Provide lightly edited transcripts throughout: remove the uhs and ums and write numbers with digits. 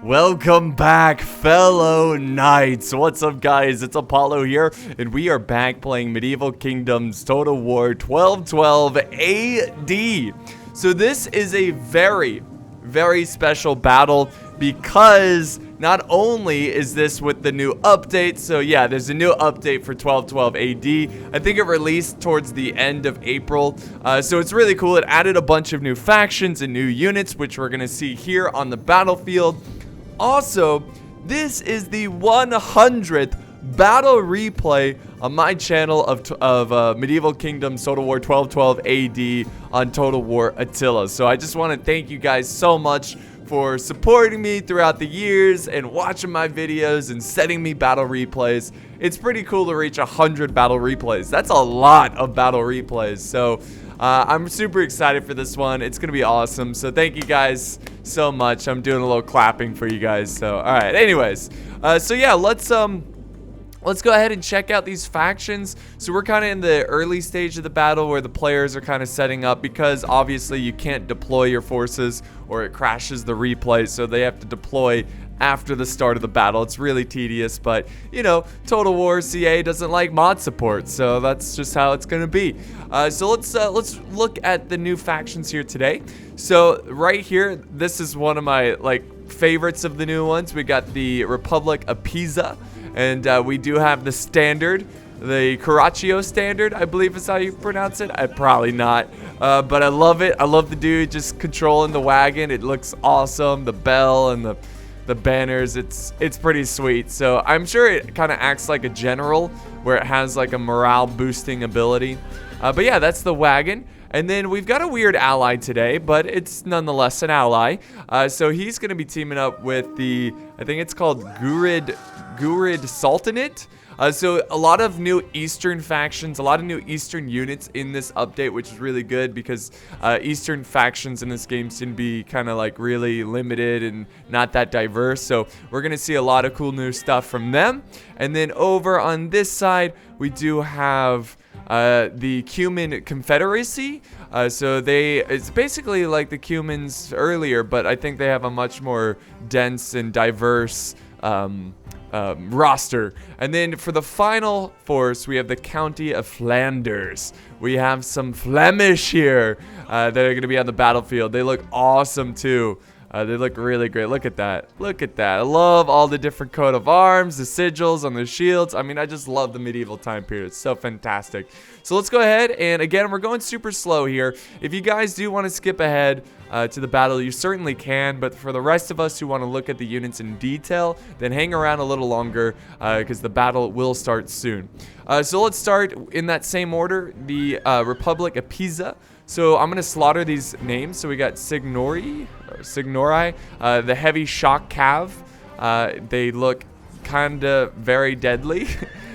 Welcome back, fellow knights. What's up, guys? It's Apollo here, and we are back playing Medieval Kingdoms Total War 1212 AD. So this is a very, very special battle because not only is this with the new update, so yeah, there's a new update for 1212 AD. I think it released towards the end of April, so it's really cool. It added a bunch of new factions and new units, which we're gonna see here on the battlefield. Also, this is the 100th battle replay on my channel of Medieval Kingdoms Total War 1212 AD on Total War Attila. So I just want to thank you guys so much for supporting me throughout the years and watching my videos and sending me battle replays. It's pretty cool to reach 100 battle replays. That's a lot of battle replays. So I'm super excited for this one. It's gonna be awesome. So thank you guys so much. I'm doing a little clapping for you guys. So all right. Anyways, so yeah, let's go ahead and check out these factions. So we're kind of in the early stage of the battle where the players are kind of setting up, because obviously you can't deploy your forces or it crashes the replay. So they have to deploy after the start of the battle. It's really tedious, but you know, Total War CA doesn't like mod support, so that's just how it's gonna be. So let's look at the new factions here today. So right here, this is one of my favorites of the new ones. We got the Republic of Pisa, and we do have the standard, the Caraccio standard, I believe is how you pronounce it. Probably not, but I love it. I love the dude just controlling the wagon. It looks awesome. The bell and the banners, it's pretty sweet. So I'm sure it kind of acts like a general, where it has like a morale boosting ability. But yeah, that's the wagon. And then we've got a weird ally today, but it's nonetheless an ally. So he's going to be teaming up with the, I think it's called Gurid Sultanate. So a lot of new Eastern factions, a lot of new Eastern units in this update, which is really good because Eastern factions in this game seem to be kind of like really limited and not that diverse. So we're going to see a lot of cool new stuff from them. And then over on this side, we do have the Cuman Confederacy. So it's basically like the Cumans earlier, but I think they have a much more dense and diverse roster. And then for the final force, we have the County of Flanders. We have some Flemish here that are going to be on the battlefield. They look awesome too. They look really great. Look at that. Look at that. I love all the different coat of arms, the sigils on the shields. I mean, I just love the medieval time period. It's so fantastic. So let's go ahead. And again, we're going super slow here. If you guys do want to skip ahead to the battle, you certainly can. But for the rest of us who want to look at the units in detail, then hang around a little longer because the battle will start soon. So let's start in that same order. The Republic of Pisa. So I'm going to slaughter these names. So we got Signori, the heavy shock cav. They look kind of very deadly.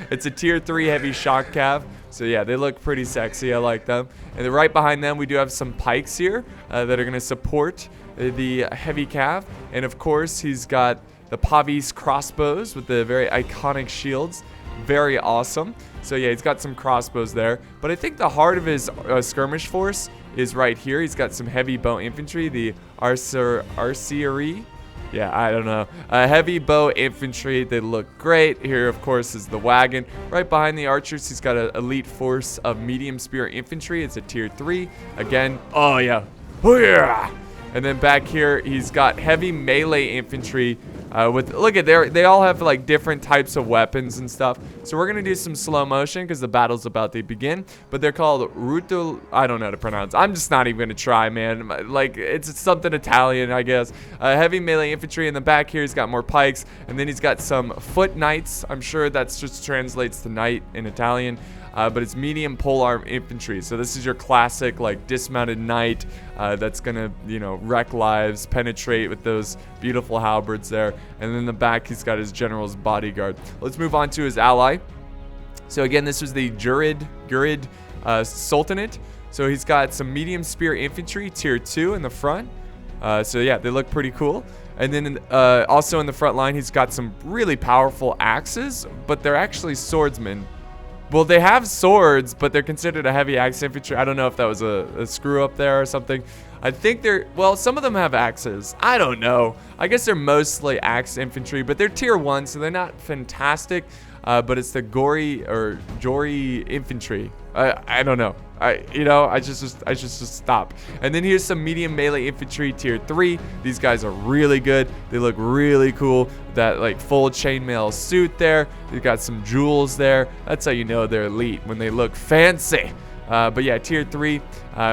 It's a tier 3 heavy shock cav. So yeah, they look pretty sexy. I like them. And then right behind them, we do have some pikes here that are going to support the heavy cav. And of course, he's got the Pavis crossbows with the very iconic shields. Very awesome. So yeah, he's got some crossbows there. But I think the heart of his skirmish force is right here. He's got some heavy bow infantry, the artillery. Yeah, I don't know. Heavy bow infantry, they look great. Here, of course, is the wagon. Right behind the archers, he's got an elite force of medium spear infantry. It's a tier 3. Again, oh yeah. And then back here, he's got heavy melee infantry. Look at they all have like different types of weapons and stuff. So we're gonna do some slow motion because the battle's about to begin. But they're called Ruto. I don't know how to pronounce. I'm just not even gonna try, man. Like it's something Italian, I guess. Heavy melee infantry in the back here. He's got more pikes, and then he's got some foot knights. I'm sure that's just translates to knight in Italian. But it's medium polearm infantry. So this is your classic like dismounted knight that's gonna, you know, wreck lives, penetrate with those beautiful halberds there. And then in the back, he's got his general's bodyguard. Let's move on to his ally. So again, this was the Gurid Sultanate. So he's got some medium spear infantry, tier 2 in the front. So yeah, they look pretty cool. And then also in the front line, he's got some really powerful axes, but they're actually swordsmen. Well, they have swords, but they're considered a heavy axe infantry. I don't know if that was a screw up there or something. I think they're, well, some of them have axes. I don't know. I guess they're mostly axe infantry, but they're tier 1, so they're not fantastic. But it's the Jory infantry. I don't know. I should just stop. And then here's some medium melee infantry tier 3. These guys are really good. They look really cool. That like full chainmail suit there. They got some jewels there. That's how you know they're elite, when they look fancy. But yeah, tier 3.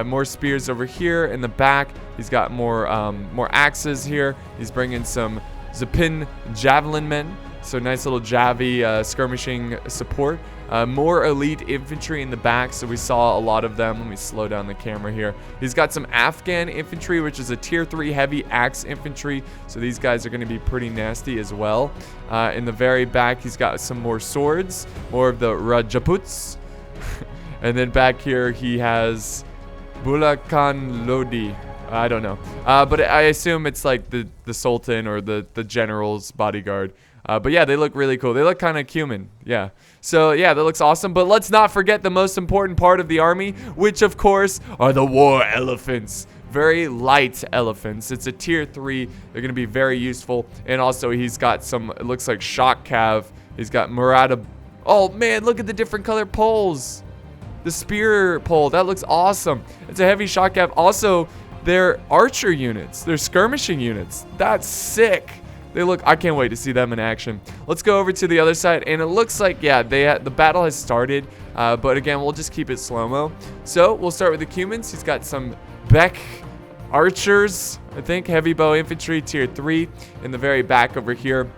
More spears over here in the back. He's got more axes here. He's bringing some Zapin javelin men. So nice little Javi skirmishing support. More elite infantry in the back, so we saw a lot of them. Let me slow down the camera here. He's got some Afghan infantry, which is a tier 3 heavy axe infantry. So these guys are going to be pretty nasty as well. In the very back, he's got some more swords, more of the Rajaputs. And then back here, he has Bulakan Lodi. I don't know. But I assume it's like the Sultan or the general's bodyguard. But yeah, they look really cool. They look kind of cumin. Yeah. So yeah, that looks awesome. But let's not forget the most important part of the army, which of course are the war elephants. Very light elephants. It's a tier 3. They're going to be very useful. And also he's got some, it looks like shock cav. He's got Murata. Oh man, look at the different color poles. The spear pole, that looks awesome. It's a heavy shock cav. Also, they're archer units. They're skirmishing units. That's sick. They look, I can't wait to see them in action. Let's go over to the other side, and it looks like, yeah, the battle has started, but again, we'll just keep it slow-mo. So, we'll start with the Cumans. He's got some Beck archers, I think, heavy bow infantry, tier 3. In the very back over here,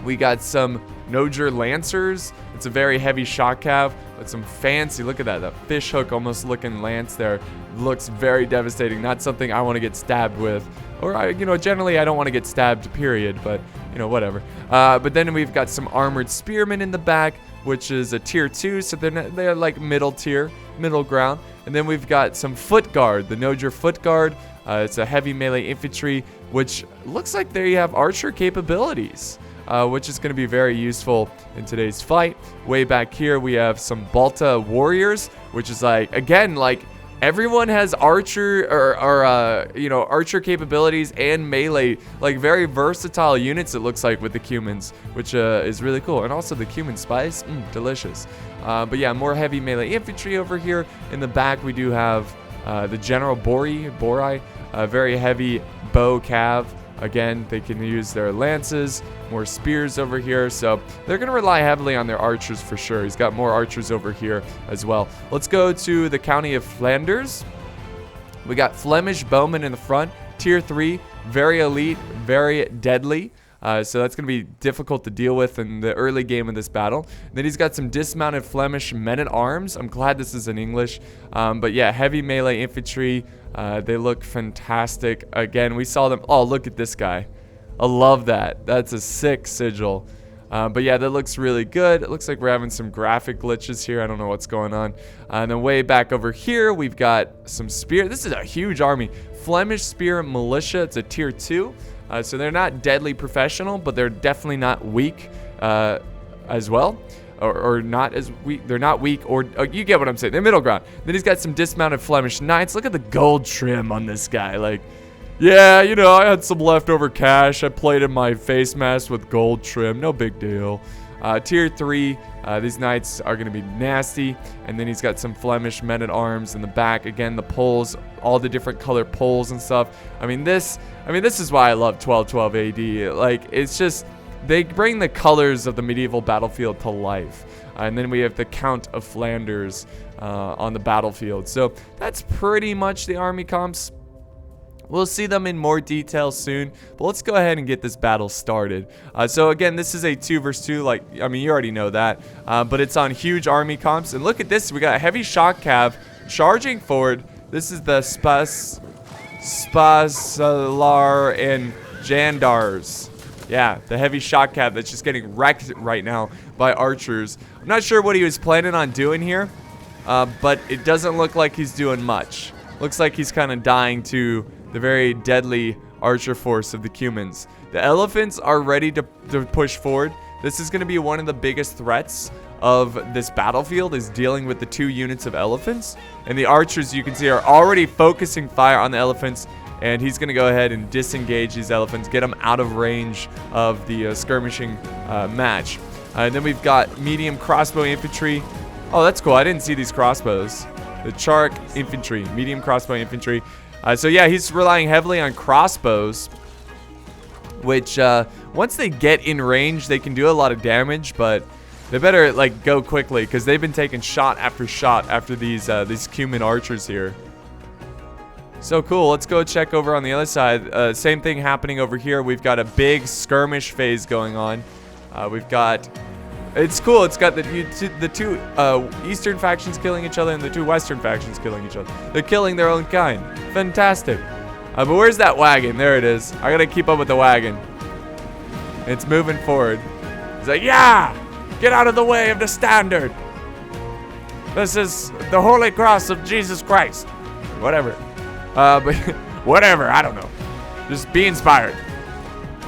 we got some Noger lancers. It's a very heavy shock cav with some fancy, look at that fish hook almost looking lance there. Looks very devastating. Not something I want to get stabbed with. Or, generally I don't want to get stabbed, period, but, whatever. But then we've got some armored spearmen in the back, which is a tier 2, so they're like middle tier, middle ground. And then we've got some foot guard, the Noger foot guard. It's a heavy melee infantry, which looks like they have archer capabilities. Which is going to be very useful in today's fight. Way back here, we have some Balta warriors, which is like, again, like everyone has archer or archer capabilities and melee, like very versatile units. It looks like with the Cumans, which is really cool. And also the cumin spice, delicious. But yeah, more heavy melee infantry over here. In the back, we do have the General Bori, very heavy bow cav. Again, they can use their lances, more spears over here. So they're going to rely heavily on their archers for sure. He's got more archers over here as well. Let's go to the county of Flanders. We got Flemish bowmen in the front, tier 3, very elite, very deadly. So that's going to be difficult to deal with in the early game of this battle. Then he's got some dismounted Flemish men-at-arms. I'm glad this is in English. But yeah, heavy melee infantry. They look fantastic. Again, we saw them. Oh, look at this guy. I love that. That's a sick sigil. But yeah, that looks really good. It looks like we're having some graphic glitches here. I don't know what's going on. And then way back over here, we've got some spear. This is a huge army. Flemish spear militia. It's a tier 2. So they're not deadly professional, but they're definitely not weak as well. Or not as weak. They're not weak, or you get what I'm saying. They're middle ground. Then he's got some dismounted Flemish knights. Look at the gold trim on this guy. Like, yeah, I had some leftover cash. I plated my face mask with gold trim. No big deal. Tier 3. These knights are going to be nasty. And then he's got some Flemish men-at-arms in the back. Again, the poles, all the different color poles and stuff. I mean, this is why I love 1212 AD. Like, it's just, they bring the colors of the medieval battlefield to life. And then we have the Count of Flanders on the battlefield. So that's pretty much the army comps. We'll see them in more detail soon, but let's go ahead and get this battle started. So again, this is a 2 versus 2, like, I mean, you already know that, but it's on huge army comps. And look at this, we got a heavy shock cav charging forward. This is the Spasalar and Jandars. Yeah, the heavy shock cav that's just getting wrecked right now by archers. I'm not sure what he was planning on doing here, but it doesn't look like he's doing much. Looks like he's kind of dying to the very deadly archer force of the Cumans. The elephants are ready to push forward. This is going to be one of the biggest threats of this battlefield, is dealing with the 2 units of elephants. And the archers, you can see, are already focusing fire on the elephants. And he's going to go ahead and disengage these elephants, get them out of range of the skirmishing match. And then we've got medium crossbow infantry. Oh, that's cool. I didn't see these crossbows. The Chark infantry, medium crossbow infantry. So yeah, he's relying heavily on crossbows, which once they get in range, they can do a lot of damage, but they better like go quickly because they've been taking shot after these cumin archers here. So cool. Let's go check over on the other side. Same thing happening over here. We've got a big skirmish phase going on. We've got... It's cool. It's got the two eastern factions killing each other and the 2 western factions killing each other. They're killing their own kind. Fantastic. But where's that wagon? There it is. I gotta keep up with the wagon. It's moving forward. It's like, yeah! Get out of the way of the standard. This is the Holy Cross of Jesus Christ. Whatever. But whatever. I don't know. Just be inspired.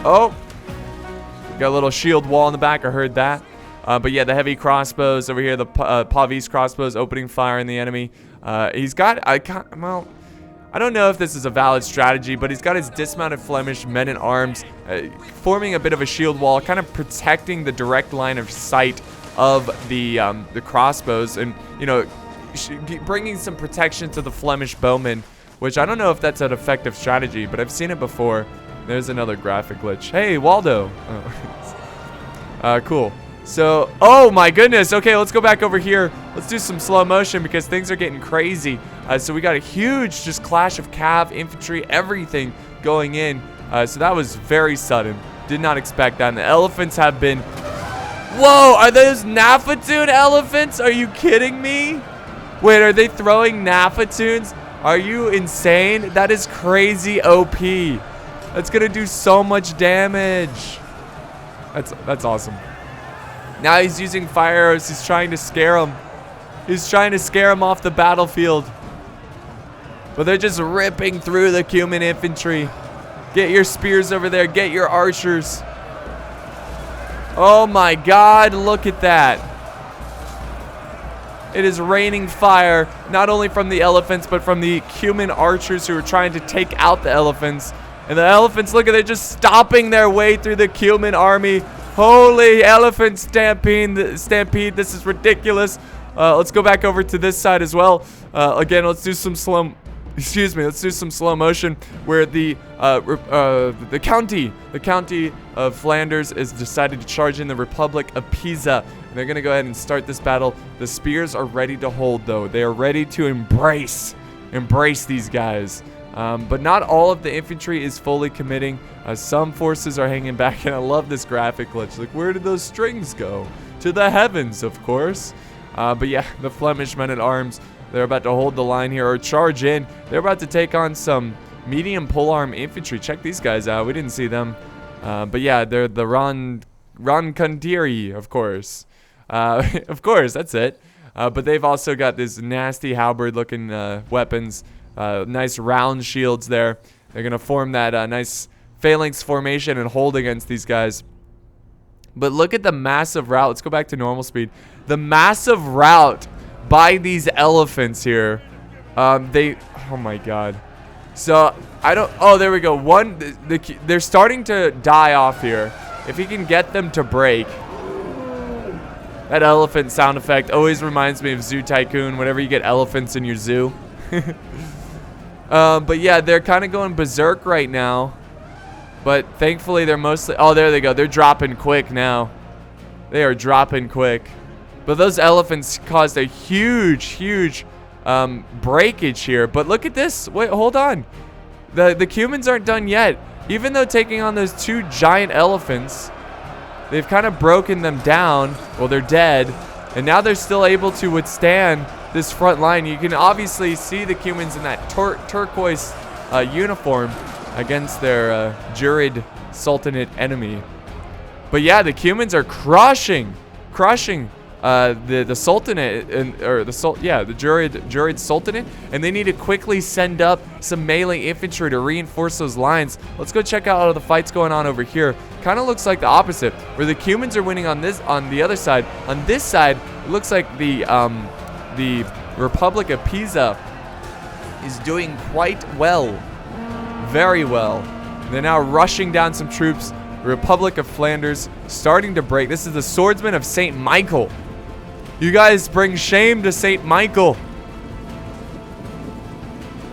Oh. Got a little shield wall in the back. I heard that. But yeah, the heavy crossbows over here, the Pavis crossbows opening fire on the enemy. He's got, well, I don't know if this is a valid strategy, but he's got his dismounted Flemish men-at-arms forming a bit of a shield wall, kind of protecting the direct line of sight of the crossbows, and, you know, bringing some protection to the Flemish bowmen, which I don't know if that's an effective strategy, but I've seen it before. There's another graphic glitch. Hey, Waldo. Oh. Cool. So, oh my goodness. Okay, let's go back over here. Let's do some slow motion because things are getting crazy. So we got a huge just clash of cav, infantry, everything going in. So that was very sudden. Did not expect that. And the elephants have been... Whoa, are those Nafatoon elephants? Are you kidding me? Wait, are they throwing Nafatoons? Are you insane? That is crazy OP. That's gonna do so much damage. That's awesome. Now he's using fire arrows. He's trying to scare them. He's trying to scare them off the battlefield. But they're just ripping through the cumin infantry. Get your spears over there. Get your archers. Oh my god, look at that. It is raining fire, not only from the elephants, but from the cumin archers who are trying to take out the elephants. And the elephants, look at it, just stomping their way through the cumin army. Holy elephant stampede, this is ridiculous. Let's go back over to this side as well. Again, let's do some slow motion where the county of Flanders is decided to charge in the Republic of Pisa. And they're gonna go ahead and start this battle. The spears are ready to hold though. They are ready to embrace these guys. But not all of the infantry is fully committing. Some forces are hanging back, and I love this graphic glitch. Like, where did those strings go? To the heavens, of course. But yeah, the Flemish men-at-arms, they're about to hold the line here, or charge in. They're about to take on some medium polearm infantry. Check these guys out. We didn't see them. But yeah, they're the Roncantiri, of course. Of course, that's it. But they've also got this nasty halberd-looking weapons. Nice round shields there. They're going to form that nice phalanx formation and hold against these guys. But look at the massive route. Let's go back to normal speed. The massive route by these elephants here. Oh my god. So, oh, there we go. They're starting to die off here. If he can get them to break. That elephant sound effect always reminds me of Zoo Tycoon whenever you get elephants in your zoo. But yeah, they're kind of going berserk right now. But thankfully, they're mostly... Oh, there they go. They're dropping quick now. They are dropping quick. But those elephants caused a huge breakage here. But look at this. Wait, hold on. The humans aren't done yet. Even though taking on those 2 giant elephants, they've kind of broken them down. Well, they're dead. And now they're still able to withstand this front line. You can obviously see the humans in that turquoise uniform against their Jurid Sultanate enemy. But yeah, the humans are crushing the Sultanate or the Jurid Sultanate, and they need to quickly send up some melee infantry to reinforce those lines. Let's go check out all of the fights going on over here. Kind of looks like the opposite, where the Cumans are winning on the other side. On this side, it looks like the Republic of Pisa is doing quite well, very well. They're now rushing down some troops. The Republic of Flanders starting to break. This is the swordsman of Saint Michael. You guys bring shame to Saint Michael.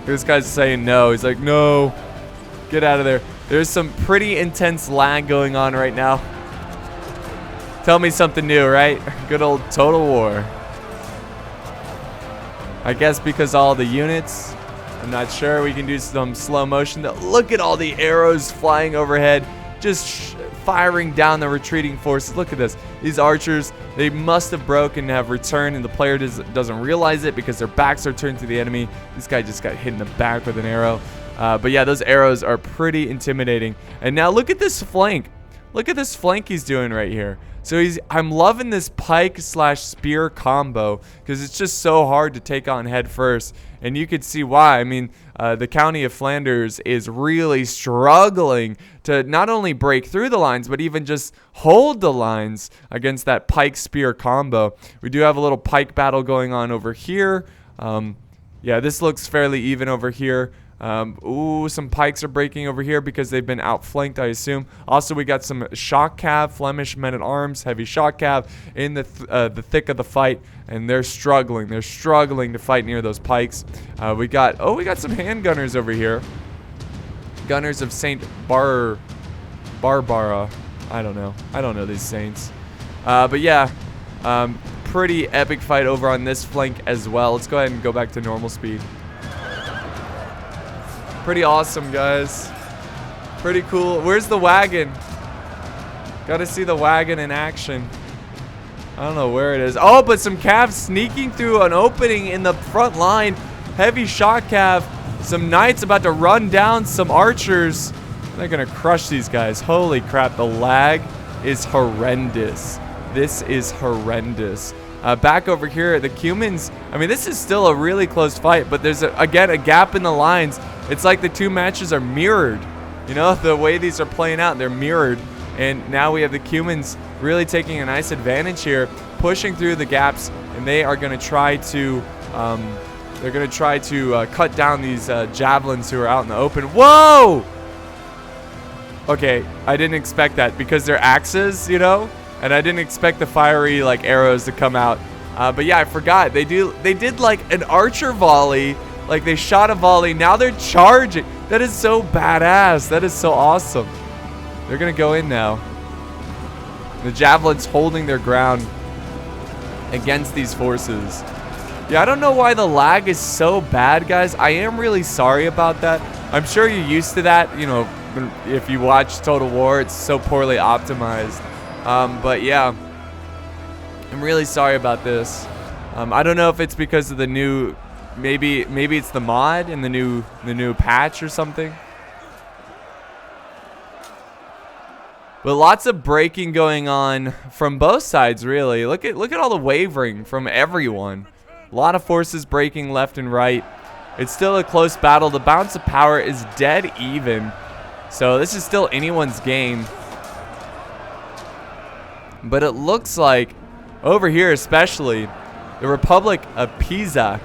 This guy's saying no. He's like, no, get out of there. There's some pretty intense lag going on right now. Tell me something new, right? Good old Total War. I guess because all the units, I'm not sure. We can do some slow motion. Look at all the arrows flying overhead, just firing down the retreating forces. Look at this. These archers, they must have broken and have returned, and the player doesn't realize it because their backs are turned to the enemy. This guy just got hit in the back with an arrow. But yeah, those arrows are pretty intimidating. And now look at this flank. Look at this flank he's doing right here. So I'm loving this pike/spear combo because it's just so hard to take on head first. And you could see why. I mean, the County of Flanders is really struggling to not only break through the lines, but even just hold the lines against that pike-spear combo. We do have a little pike battle going on over here. Yeah, this looks fairly even over here. Ooh, some pikes are breaking over here because they've been outflanked, I assume. Also, we got some shock cav, Flemish men-at-arms, heavy shock cav in the thick of the fight, and they're struggling. They're struggling to fight near those pikes. We got some handgunners over here. Gunners of Saint Barbara. I don't know these saints. But yeah, pretty epic fight over on this flank as well. Let's go ahead and go back to normal speed. Pretty awesome, guys. Pretty cool. Where's the wagon? Gotta see the wagon in action. I don't know where it is. Oh, but some calves sneaking through an opening in the front line. Heavy shot cav. Some knights about to run down some archers. They're gonna crush these guys. Holy crap, the lag is horrendous. This is horrendous. Back over here, the Cumans, I mean, this is still a really close fight, but there's, again, a gap in the lines. It's like the two matches are mirrored. You know, the way these are playing out, they're mirrored. And now we have the Cumans really taking a nice advantage here, pushing through the gaps, and they are going to try to, cut down these javelins who are out in the open. Whoa! Okay, I didn't expect that because they're axes, you know? And I didn't expect the fiery like arrows to come out. But yeah, I forgot. They did like an archer volley. Like they shot a volley. Now they're charging. That is so badass. That is so awesome. They're going to go in now. The javelins holding their ground against these forces. Yeah, I don't know why the lag is so bad, guys. I am really sorry about that. I'm sure you're used to that. You know, if you watch Total War, it's so poorly optimized. But yeah, I'm really sorry about this. I don't know if it's because of the new, maybe it's the mod and the new patch or something. But lots of breaking going on from both sides, really. Look at all the wavering from everyone. A lot of forces breaking left and right. It's still a close battle. The balance of power is dead even. So this is still anyone's game. But it looks like over here especially, the Republic of Pisa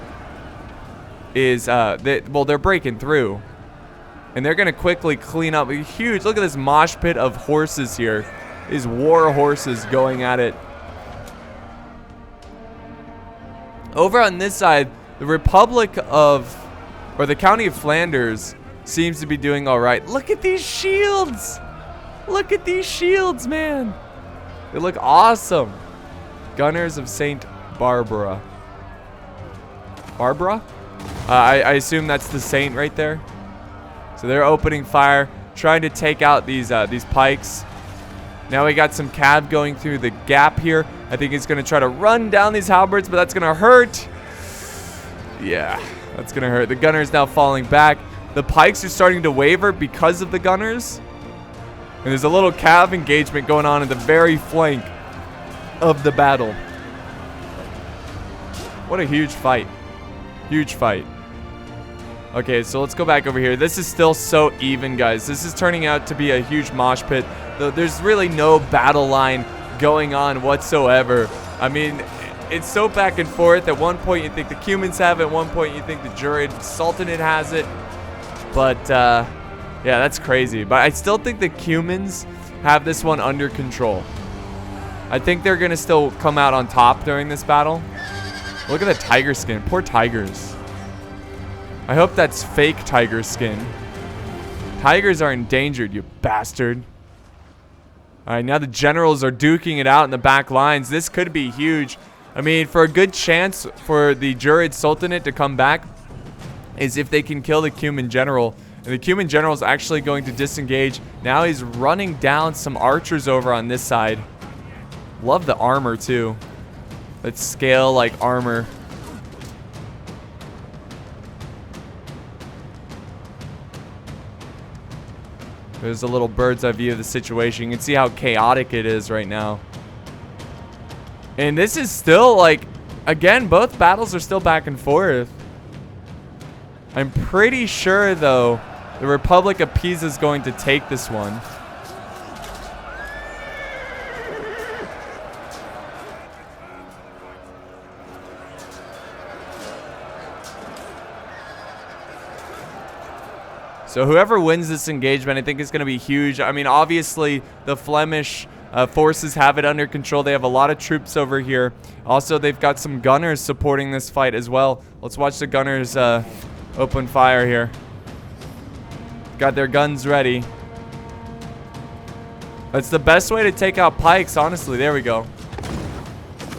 is, they're breaking through. And they're going to quickly clean up a huge, look at this mosh pit of horses here. These war horses going at it. Over on this side, the the County of Flanders seems to be doing all right. Look at these shields. Look at these shields, man. They look awesome. Gunners of Saint Barbara. Barbara? I assume that's the saint right there. So they're opening fire, trying to take out these pikes. Now we got some cav going through the gap here. I think he's going to try to run down these halberds, but that's going to hurt. Yeah, that's going to hurt. The gunners now falling back. The pikes are starting to waver because of the gunners. And there's a little cav engagement going on in the very flank of the battle. What a huge fight. Huge fight. Okay, so let's go back over here. This is still so even, guys. This is turning out to be a huge mosh pit. Though there's really no battle line going on whatsoever. I mean, it's so back and forth. At one point you think the Cumans have it. At one point you think the Jurid Sultanate has it. But, yeah, that's crazy. But I still think the Cumans have this one under control. I think they're going to still come out on top during this battle. Look at the tiger skin. Poor tigers. I hope that's fake tiger skin. Tigers are endangered, you bastard. All right, now the generals are duking it out in the back lines. This could be huge. I mean, for a good chance for the Jurid Sultanate to come back is if they can kill the Cuman general. And the Cuman general is actually going to disengage. Now he's running down some archers over on this side. Love the armor, too. That scale like armor. There's a little bird's eye view of the situation. You can see how chaotic it is right now. And this is still like, again, both battles are still back and forth. I'm pretty sure, though, the Republic of Pisa is going to take this one. So whoever wins this engagement, I think is going to be huge. I mean, obviously, the Flemish forces have it under control. They have a lot of troops over here. Also, they've got some gunners supporting this fight as well. Let's watch the gunners open fire here. Got their guns ready. That's the best way to take out pikes, honestly. There we go.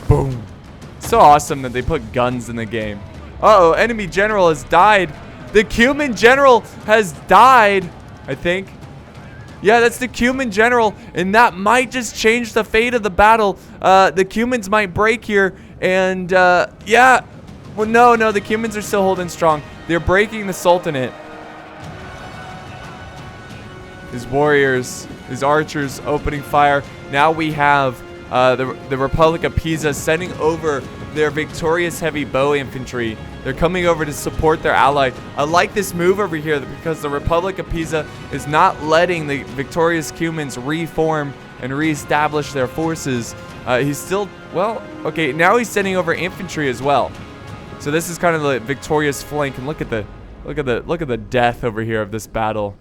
Boom. So awesome that they put guns in the game. Uh-oh, enemy general has died. The Cuman general has died, I think. Yeah, that's the Cuman general, and that might just change the fate of the battle. The Cumans might break here, and yeah. Well, no, the Cumans are still holding strong. They're breaking the Sultanate. His warriors, his archers opening fire. Now we have the Republic of Pisa sending over their victorious heavy bow infantry. They're coming over to support their ally. I like this move over here because the Republic of Pisa is not letting the victorious Cumans reform and reestablish their forces. He's still, well, okay, now he's sending over infantry as well. So this is kind of the victorious flank, and look at the death over here of this battle.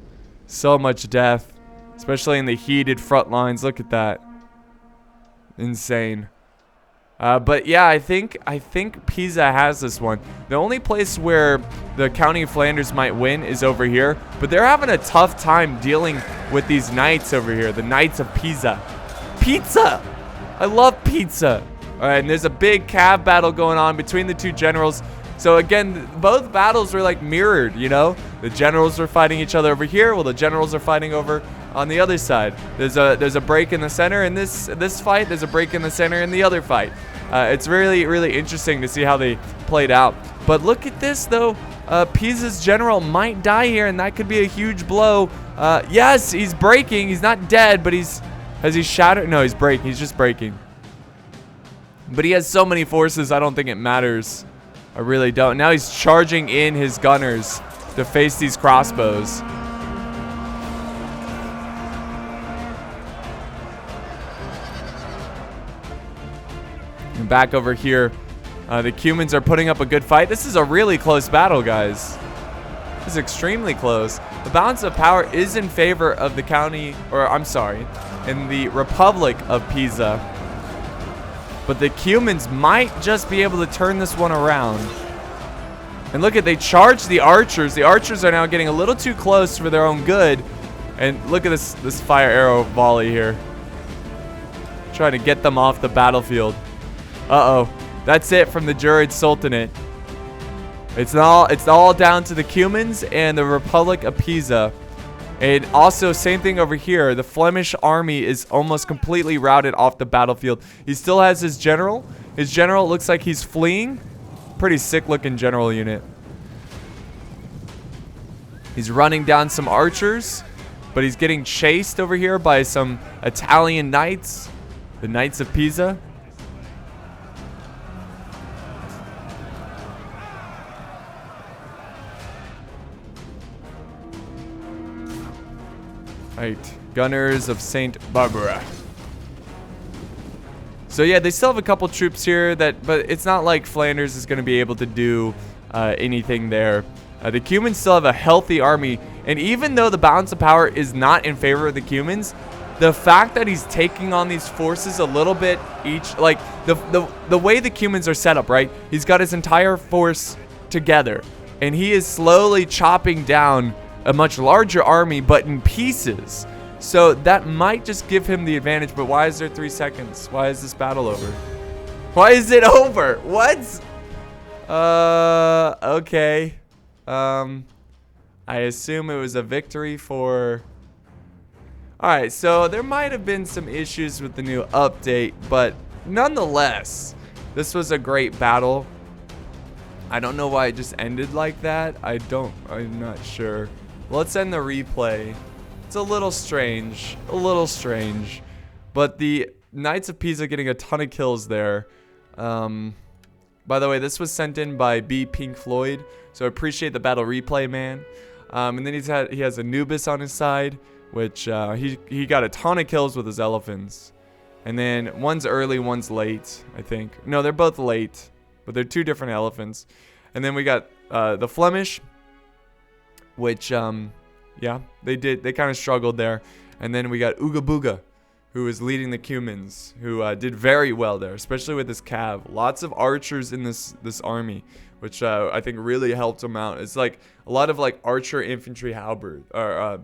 So much death, especially in the heated front lines. Look at that. Insane. But yeah, I think Pisa has this one. The only place where the County of Flanders might win is over here, but they're having a tough time dealing with these knights over here, the Knights of Pisa. Pizza! I love pizza. All right, and there's a big cav battle going on between the two generals. So again, both battles were like mirrored, you know? The generals are fighting each other over here, while the generals are fighting over on the other side. There's a break in the center in this fight. There's a break in the center in the other fight. It's really, really interesting to see how they played out. But look at this, though. Pisa's general might die here, and that could be a huge blow. Yes, he's breaking. He's not dead, but has he shattered? No, he's breaking. He's just breaking. But he has so many forces, I don't think it matters. I really don't. Now he's charging in his gunners to face these crossbows. And back over here, the Cumans are putting up a good fight. This is a really close battle, guys. This is extremely close. The balance of power is in favor of the county, or I'm sorry, in the Republic of Pisa. But the Cumans might just be able to turn this one around. And look at, they charge the archers. The archers are now getting a little too close for their own good. And look at this fire arrow volley here. Trying to get them off the battlefield. Uh-oh. That's it from the Jurid Sultanate. It's all down to the Cumans and the Republic of Pisa. And also, same thing over here. The Flemish army is almost completely routed off the battlefield. He still has his general. His general looks like he's fleeing. Pretty sick-looking general unit. He's running down some archers, but he's getting chased over here by some Italian knights. The Knights of Pisa. Alright, Gunners of St. Barbara. So yeah, they still have a couple troops here, but it's not like Flanders is going to be able to do anything there. The Cumans still have a healthy army, and even though the balance of power is not in favor of the Cumans, the fact that he's taking on these forces a little bit each, like the way the Cumans are set up, right? He's got his entire force together, and he is slowly chopping down a much larger army, but in pieces. So that might just give him the advantage. But why is there 3 seconds? Why is this battle over? Why is it over? What? Okay. I assume it was a victory for... Alright, so there might have been some issues with the new update, but nonetheless, this was a great battle. I don't know why it just ended like that. I'm not sure. Let's end the replay. It's a little strange. But the Knights of Pisa getting a ton of kills there. By the way, this was sent in by B. Pink Floyd, so I appreciate the battle replay, man. And then he has Anubis on his side, which he got a ton of kills with his elephants. And then one's early, one's late, I think. No, they're both late, but they're 2 different elephants. And then we got the Flemish, which yeah, they kind of struggled there. And then we got Ooga Booga, who is leading the Cumans, who did very well there, especially with this cav. Lots of archers in this army, which I think really helped him out. It's like a lot of like archer infantry halberd or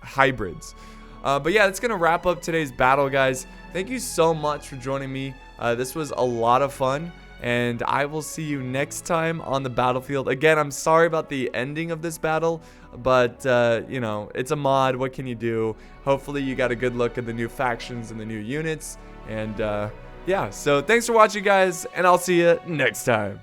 hybrids. But yeah, that's gonna wrap up today's battle, guys. Thank you so much for joining me. This was a lot of fun, and I will see you next time on the battlefield. Again, I'm sorry about the ending of this battle, but you know, it's a mod. What can you do? Hopefully you got a good look at the new factions and the new units. And yeah, so thanks for watching, guys, and I'll see you next time.